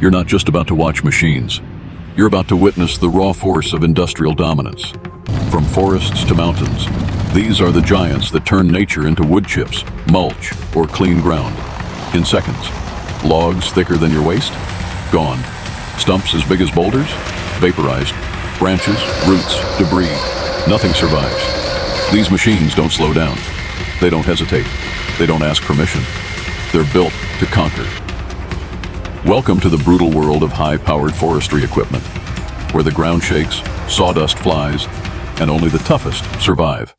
You're not just about to watch machines. You're about to witness the raw force of industrial dominance. From forests to mountains, these are the giants that turn nature into wood chips, mulch, or clean ground. In seconds. Logs thicker than your waist? Gone. Stumps as big as boulders? Vaporized. Branches, roots, debris. Nothing survives. These machines don't slow down. They don't hesitate. They don't ask permission. They're built to conquer. Welcome to the brutal world of high-powered forestry equipment, where the ground shakes, sawdust flies, and only the toughest survive.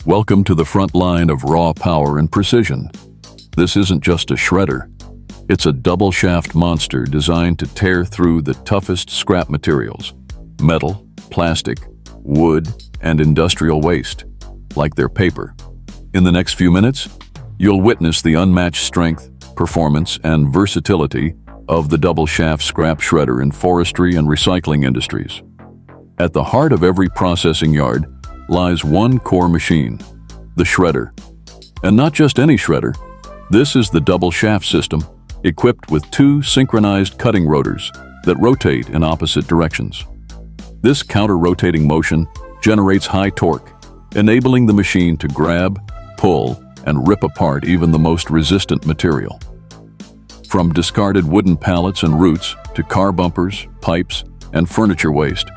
Welcome to the front line of raw power and precision. This isn't just a shredder. It's a double-shaft monster designed to tear through the toughest scrap materials, metal, plastic, wood, and industrial waste, like their paper. In the next few minutes, you'll witness the unmatched strength, performance, and versatility of the double-shaft scrap shredder in forestry and recycling industries. At the heart of every processing yard lies one core machine, the shredder. And not just any shredder. This is the double-shaft system, equipped with two synchronized cutting rotors that rotate in opposite directions. This counter-rotating motion generates high torque, enabling the machine to grab, pull, and rip apart even the most resistant material. From discarded wooden pallets and roots to car bumpers, pipes, and furniture waste,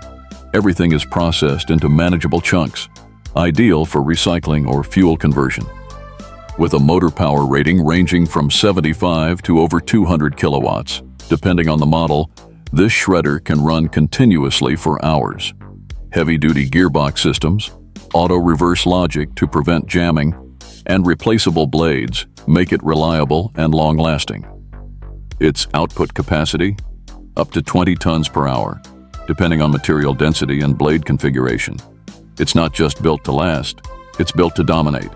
everything is processed into manageable chunks, ideal for recycling or fuel conversion. With a motor power rating ranging from 75 to over 200 kilowatts, depending on the model, this shredder can run continuously for hours. Heavy-duty gearbox systems, auto-reverse logic to prevent jamming, and replaceable blades make it reliable and long-lasting. Its output capacity? Up to 20 tons per hour, depending on material density and blade configuration. It's not just built to last, it's built to dominate.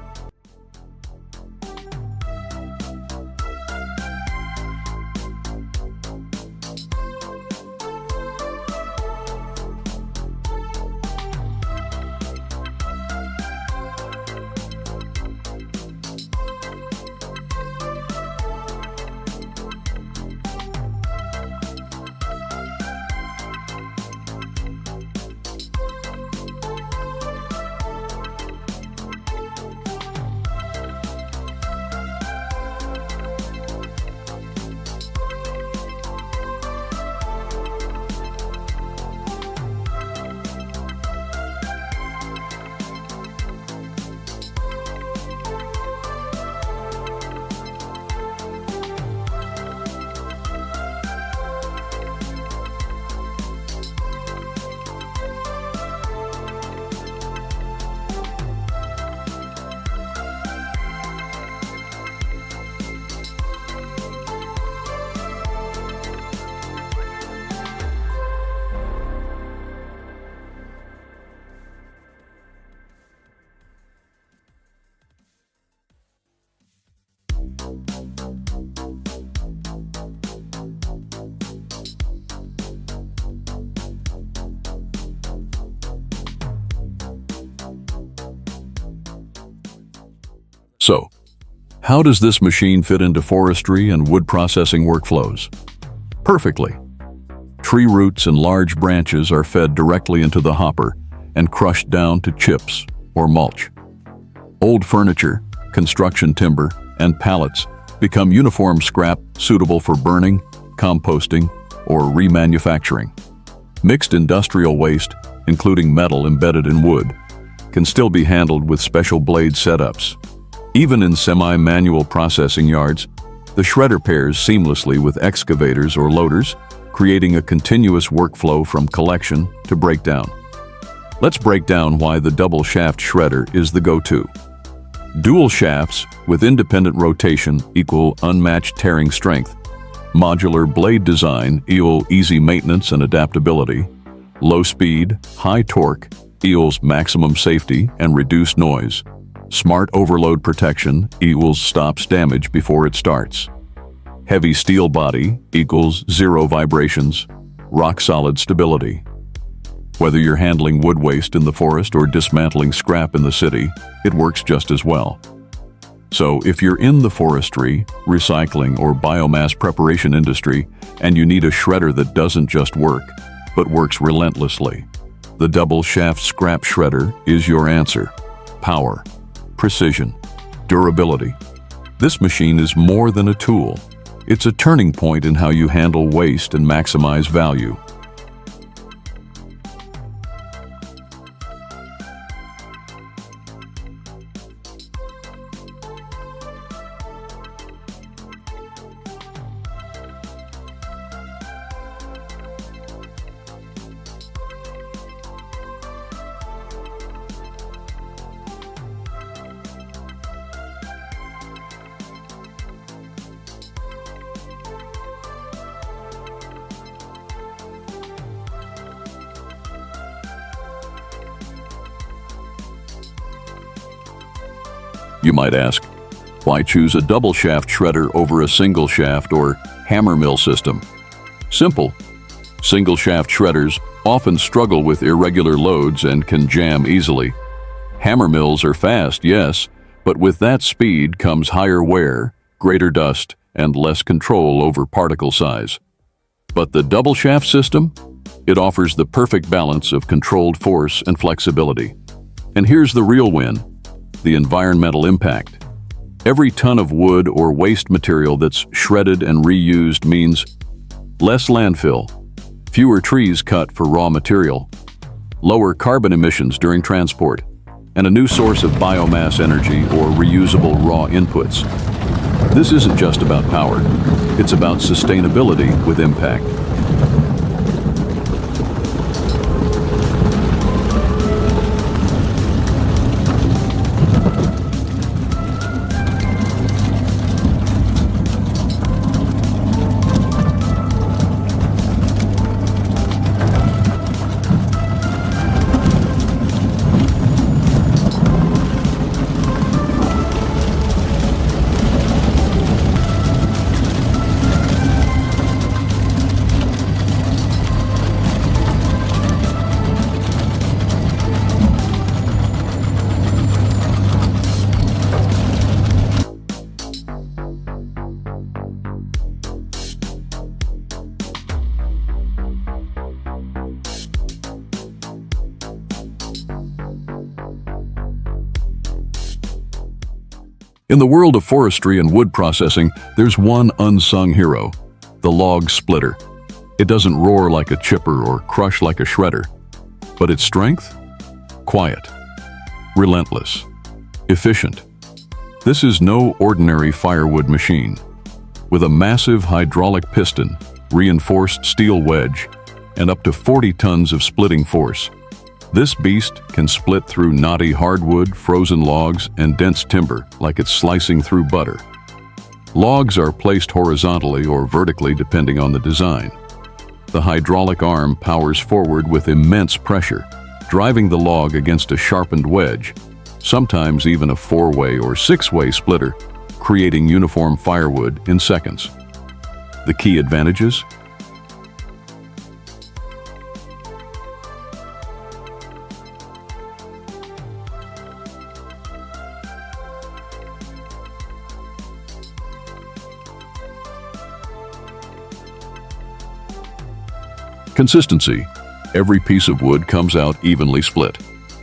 So, how does this machine fit into forestry and wood processing workflows? Perfectly. Tree roots and large branches are fed directly into the hopper and crushed down to chips or mulch. Old furniture, construction timber, and pallets become uniform scrap suitable for burning, composting, or remanufacturing. Mixed industrial waste, including metal embedded in wood, can still be handled with special blade setups. Even in semi-manual processing yards, the shredder pairs seamlessly with excavators or loaders, creating a continuous workflow from collection to breakdown. Let's break down why the double-shaft shredder is the go-to. Dual shafts with independent rotation equal unmatched tearing strength. Modular blade design equal easy maintenance and adaptability. Low speed, high torque equals maximum safety and reduced noise. Smart overload protection equals stops damage before it starts. Heavy steel body equals zero vibrations, rock-solid stability. Whether you're handling wood waste in the forest or dismantling scrap in the city, it works just as well. So if you're in the forestry, recycling, or biomass preparation industry and you need a shredder that doesn't just work, but works relentlessly, the double shaft scrap shredder is your answer. Power, precision, durability. This machine is more than a tool. It's a turning point in how you handle waste and maximize value. You might ask, why choose a double shaft shredder over a single shaft or hammer mill system? Simple. Single shaft shredders often struggle with irregular loads and can jam easily. Hammer mills are fast, yes, but with that speed comes higher wear, greater dust, and less control over particle size. But the double shaft system? It offers the perfect balance of controlled force and flexibility. And here's the real win: the environmental impact. Every ton of wood or waste material that's shredded and reused means less landfill, fewer trees cut for raw material, lower carbon emissions during transport, and a new source of biomass energy or reusable raw inputs. This isn't just about power, it's about sustainability with impact. In the world of forestry and wood processing, there's one unsung hero: the log splitter. It doesn't roar like a chipper or crush like a shredder. But its strength? Quiet, relentless, efficient. This is no ordinary firewood machine. With a massive hydraulic piston, reinforced steel wedge, and up to 40 tons of splitting force, this beast can split through knotty hardwood, frozen logs, and dense timber like it's slicing through butter. Logs are placed horizontally or vertically depending on the design. The hydraulic arm powers forward with immense pressure, driving the log against a sharpened wedge, sometimes even a 4-way or 6-way splitter, creating uniform firewood in seconds. The key advantages? Consistency. Every piece of wood comes out evenly split.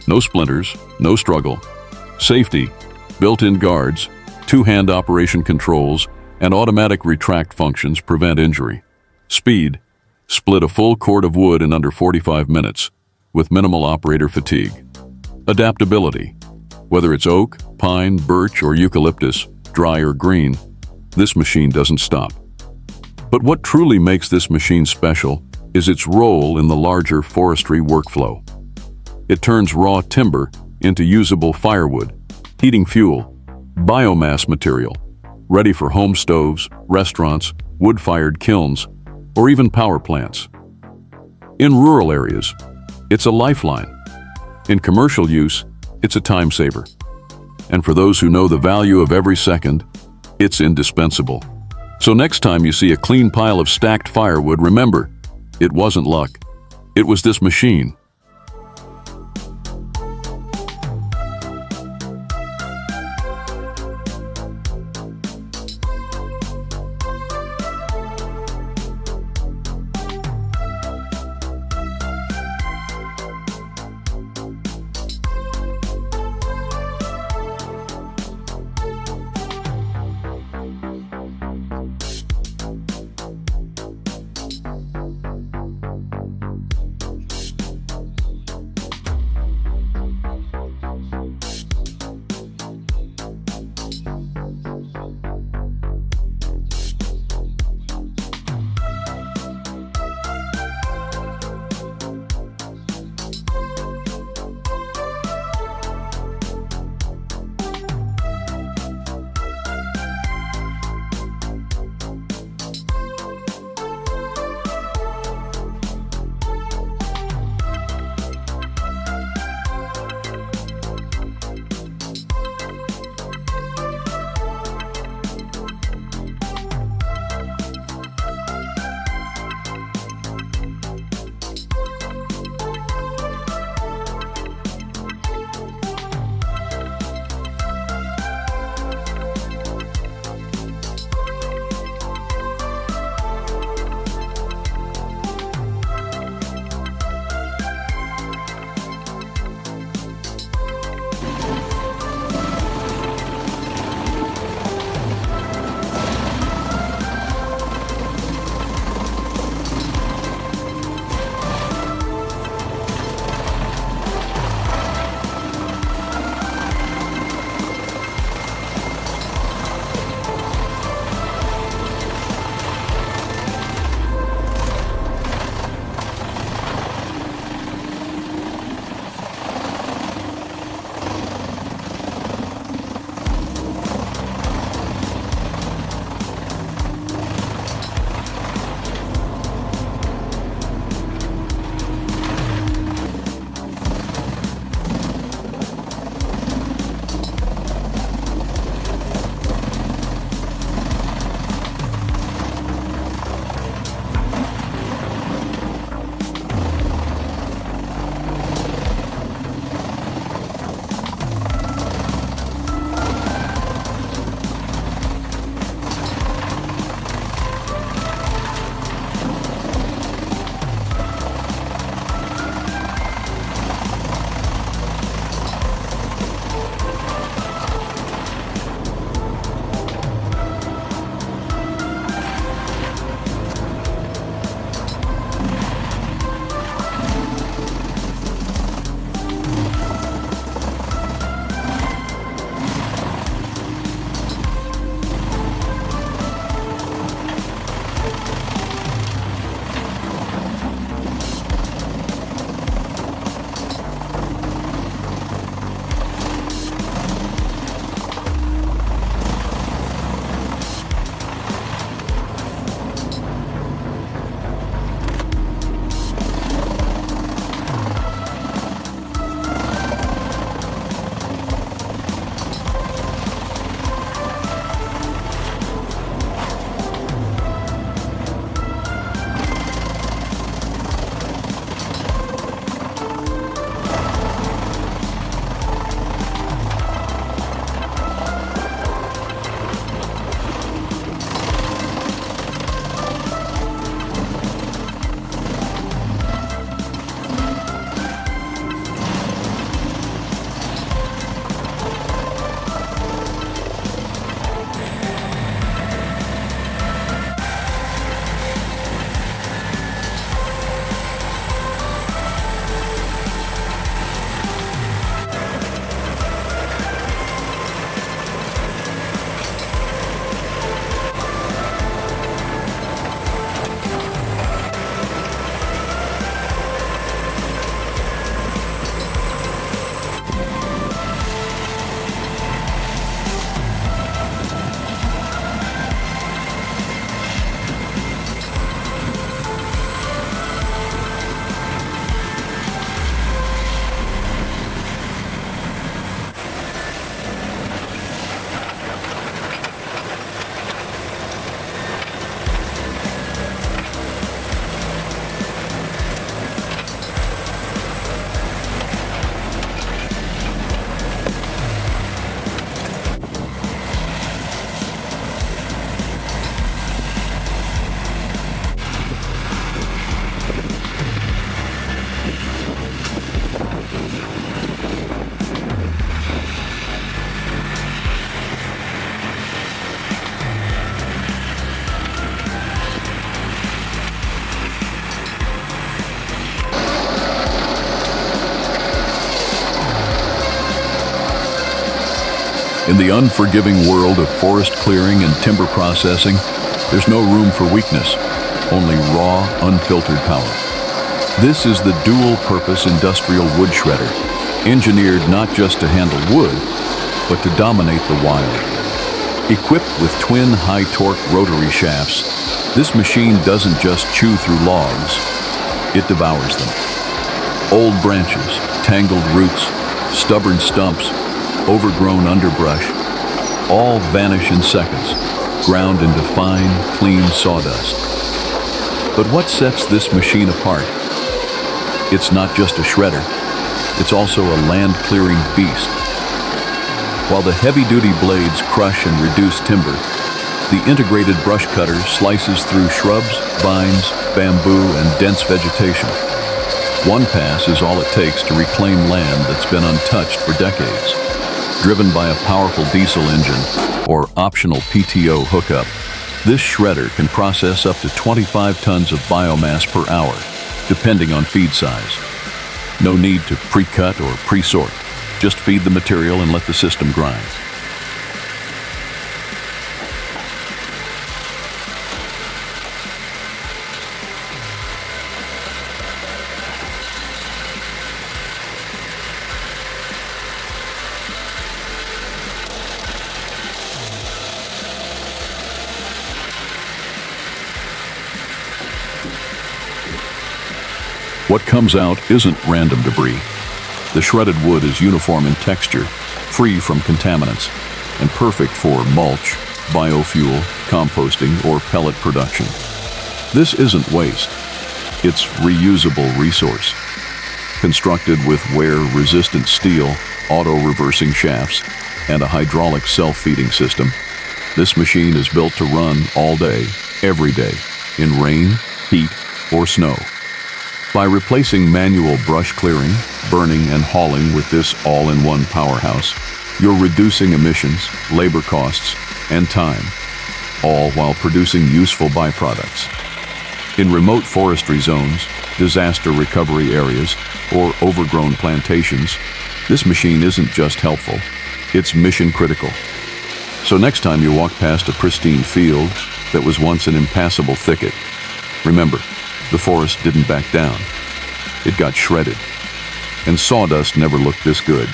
No splinters, no struggle. Safety. Built-in guards, 2-hand operation controls, and automatic retract functions prevent injury. Speed. Split a full cord of wood in under 45 minutes, with minimal operator fatigue. Adaptability. Whether it's oak, pine, birch, or eucalyptus, dry or green, this machine doesn't stop. But what truly makes this machine special is its role in the larger forestry workflow. It turns raw timber into usable firewood, heating fuel, biomass material, ready for home stoves, restaurants, wood-fired kilns, or even power plants. In rural areas, it's a lifeline. In commercial use, it's a time saver. And for those who know the value of every second, it's indispensable. So next time you see a clean pile of stacked firewood, remember, it wasn't luck. It was this machine. In the unforgiving world of forest clearing and timber processing, there's no room for weakness, only raw, unfiltered power. This is the dual-purpose industrial wood shredder, engineered not just to handle wood, but to dominate the wild. Equipped with twin high-torque rotary shafts, this machine doesn't just chew through logs, it devours them. Old branches, tangled roots, stubborn stumps, overgrown underbrush, all vanish in seconds, ground into fine, clean sawdust. But what sets this machine apart? It's not just a shredder, it's also a land-clearing beast. While the heavy-duty blades crush and reduce timber, the integrated brush cutter slices through shrubs, vines, bamboo, and dense vegetation. One pass is all it takes to reclaim land that's been untouched for decades. Driven by a powerful diesel engine or optional PTO hookup, this shredder can process up to 25 tons of biomass per hour, depending on feed size. No need to pre-cut or pre-sort. Just feed the material and let the system grind. What comes out isn't random debris. The shredded wood is uniform in texture, free from contaminants, and perfect for mulch, biofuel, composting, or pellet production. This isn't waste. It's reusable resource. Constructed with wear-resistant steel, auto-reversing shafts, and a hydraulic self-feeding system, this machine is built to run all day, every day, in rain, heat, or snow. By replacing manual brush clearing, burning, and hauling with this all-in-one powerhouse, you're reducing emissions, labor costs, and time, all while producing useful byproducts. In remote forestry zones, disaster recovery areas, or overgrown plantations, this machine isn't just helpful, it's mission-critical. So next time you walk past a pristine field that was once an impassable thicket, remember, the forest didn't back down. It got shredded. And sawdust never looked this good.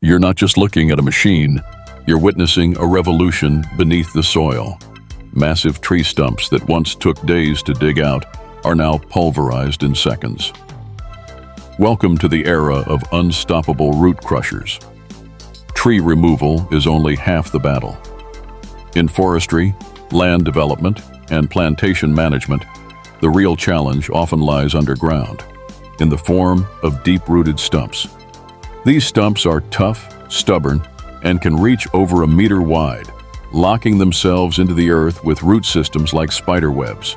You're not just looking at a machine, you're witnessing a revolution beneath the soil. Massive tree stumps that once took days to dig out are now pulverized in seconds. Welcome to the era of unstoppable root crushers. Tree removal is only half the battle. In forestry, land development, and plantation management, the real challenge often lies underground, in the form of deep-rooted stumps. These stumps are tough, stubborn, and can reach over a meter wide, locking themselves into the earth with root systems like spider webs.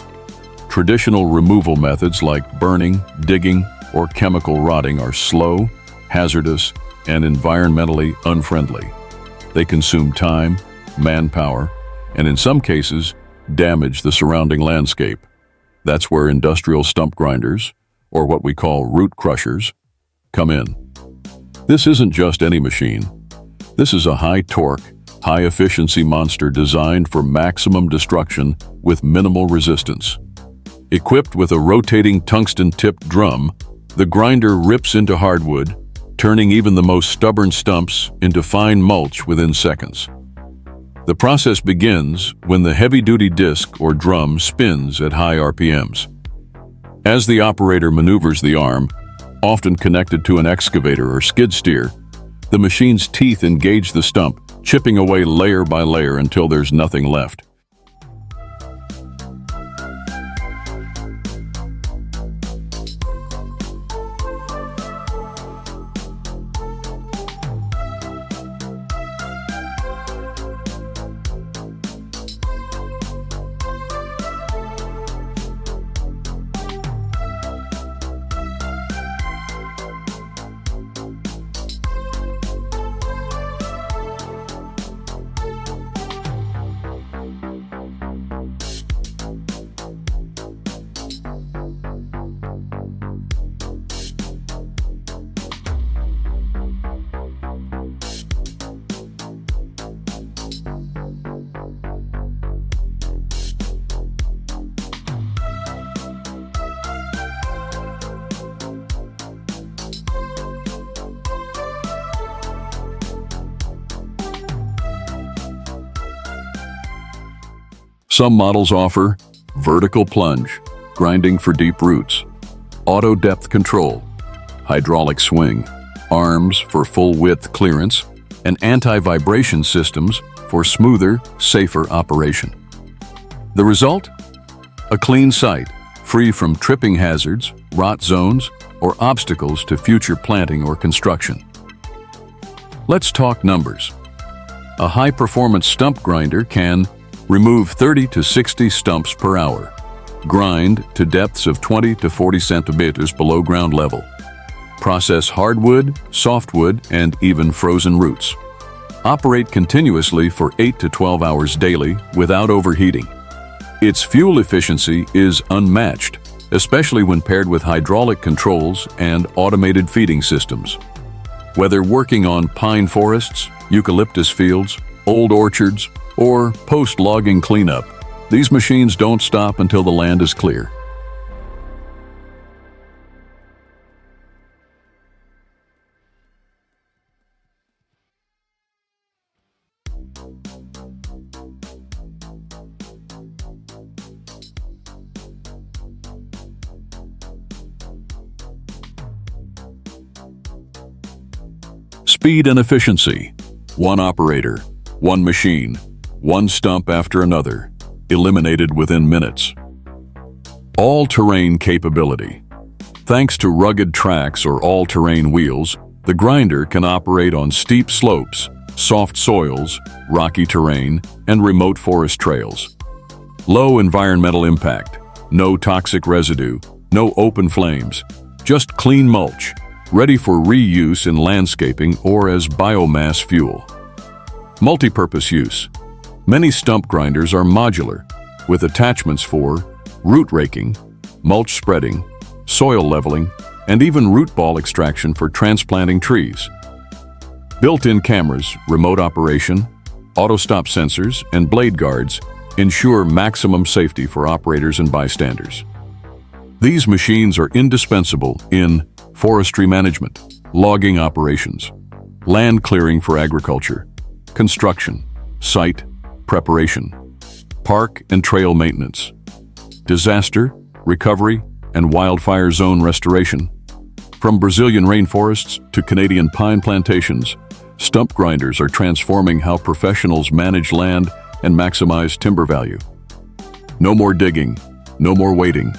Traditional removal methods like burning, digging, or chemical rotting are slow, hazardous, and environmentally unfriendly. They consume time, manpower, and in some cases, damage the surrounding landscape. That's where industrial stump grinders, or what we call root crushers, come in. This isn't just any machine. This is a high-torque, high-efficiency monster designed for maximum destruction with minimal resistance. Equipped with a rotating tungsten-tipped drum, the grinder rips into hardwood, turning even the most stubborn stumps into fine mulch within seconds. The process begins when the heavy-duty disc or drum spins at high RPMs. As the operator maneuvers the arm, often connected to an excavator or skid steer, the machine's teeth engage the stump, chipping away layer by layer until there's nothing left. Some models offer vertical plunge, grinding for deep roots, auto depth control, hydraulic swing, arms for full width clearance, and anti-vibration systems for smoother, safer operation. The result? A clean site, free from tripping hazards, rot zones, or obstacles to future planting or construction. Let's talk numbers. A high-performance stump grinder can remove 30 to 60 stumps per hour, grind to depths of 20 to 40 centimeters below ground level, process hardwood, softwood, and even frozen roots. Operate continuously for 8 to 12 hours daily without overheating. Its fuel efficiency is unmatched, especially when paired with hydraulic controls and automated feeding systems. Whether working on pine forests, eucalyptus fields, old orchards, or post-logging cleanup, these machines don't stop until the land is clear. Speed and efficiency. One operator, one machine, one stump after another, eliminated within minutes. All-terrain capability. Thanks to rugged tracks or all-terrain wheels, the grinder can operate on steep slopes, soft soils, rocky terrain, and remote forest trails. Low environmental impact, no toxic residue, no open flames, just clean mulch, ready for reuse in landscaping or as biomass fuel. Multi-purpose use. Many stump grinders are modular, with attachments for root raking, mulch spreading, soil leveling, and even root ball extraction for transplanting trees. Built-in cameras, remote operation, auto-stop sensors, and blade guards ensure maximum safety for operators and bystanders. These machines are indispensable in forestry management, logging operations, land clearing for agriculture, construction, site preparation, park and trail maintenance, disaster, recovery, and wildfire zone restoration. From Brazilian rainforests to Canadian pine plantations, stump grinders are transforming how professionals manage land and maximize timber value. No more digging, no more waiting,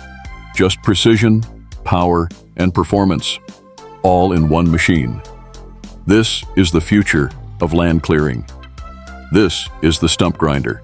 just precision, power, and performance, all in one machine. This is the future of land clearing. This is the stump grinder.